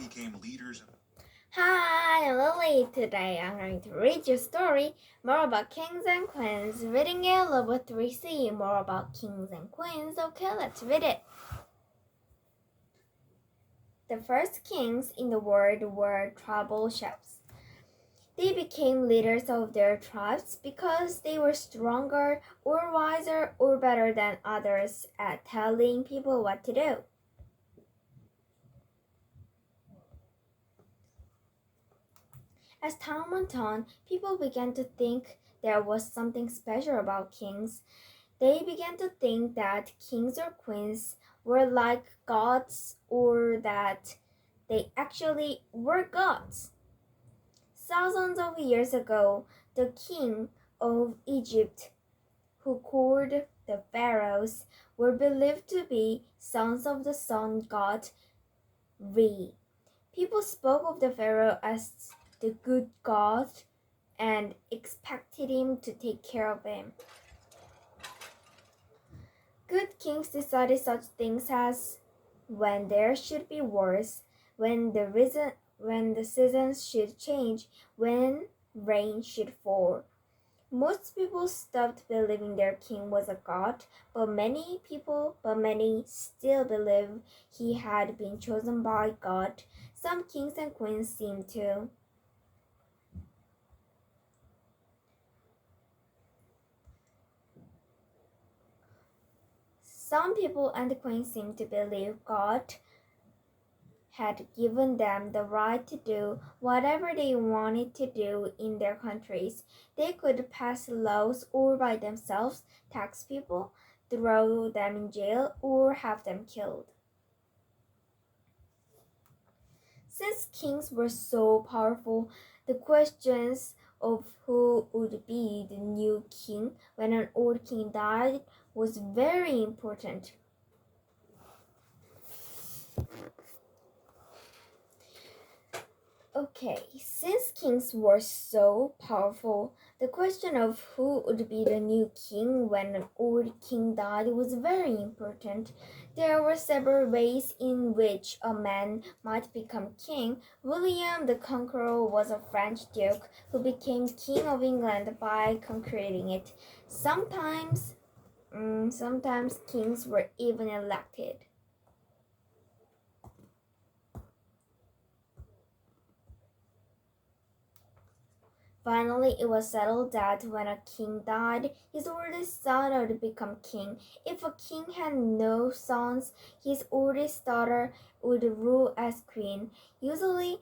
became leaders. Hi, I'm Lily. Today I'm going to read you a story more about kings and queens. Reading it, level 3C, more about kings and queens. Okay, let's read it. The first kings in the world were tribal chefs. They became leaders of their tribes because they were stronger or wiser or better than others at telling people what to do. As time went on, people began to think there was something special about kings. They began to think that kings or queens were like gods or that they actually were gods. Thousands of years ago, the king of Egypt, who called the pharaohs, were believed to be sons of the sun god Re. People spoke of the pharaoh as the good god and expected him to take care of them. Good kings decided such things as when there should be wars, when the seasons should change, when rain should fall. Most people stopped believing their king was a god, but many still believe he had been chosen by God. Some kings and queens seem to. Some people and queens seem to believe God had given them the right to do whatever they wanted to do in their countries. They could pass laws all by themselves, tax people, throw them in jail, or have them killed. Since kings were so powerful, the questions of who would be the new king when an old king died was very important. Okay, since kings were so powerful, the question of who would be the new king when an old king died was very important. There were several ways in which a man might become king. William the Conqueror was a French duke who became king of England by conquering it. Sometimes kings were even elected. Finally, it was settled that when a king died, his oldest son would become king. If a king had no sons, his oldest daughter would rule as queen. Usually,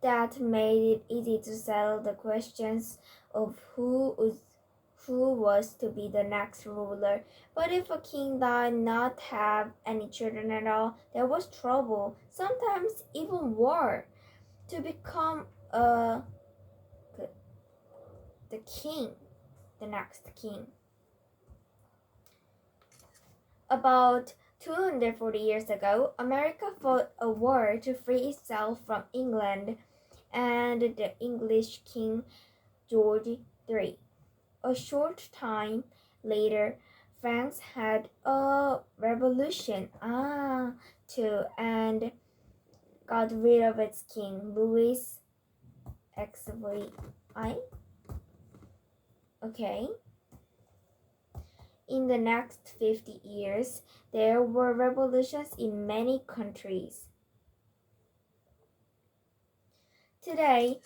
that made it easy to settle the questions of who was to be the next ruler. But if a king died not have any children at all, there was trouble, sometimes even war. To become the king, the next king. About 240 years ago, America fought a war to free itself from England and the English King George III. A short time later, France had a revolution too and got rid of its king, Louis XVI. Okay. In the next 50 years, there were revolutions in many countries. Today,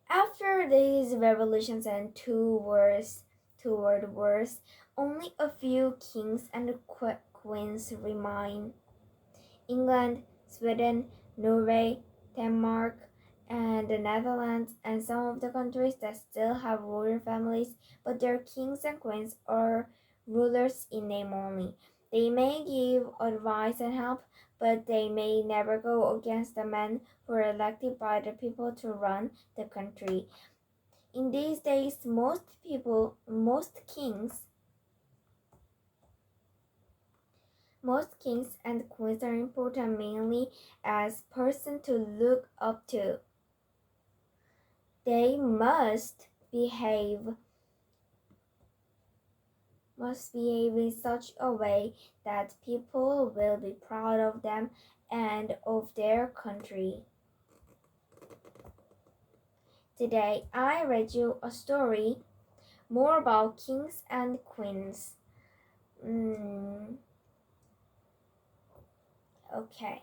after these revolutions and two world wars, only a few kings and queens remain. England, Sweden, Norway, Denmark, and the Netherlands, and some of the countries that still have royal families, but their kings and queens are rulers in name only. They may give advice and help, but they may never go against the men who are elected by the people to run the country. In these days, most kings and queens are important mainly as person to look up to. They must behave in such a way that people will be proud of them and of their country. Today I read you a story more about kings and queens. Okay.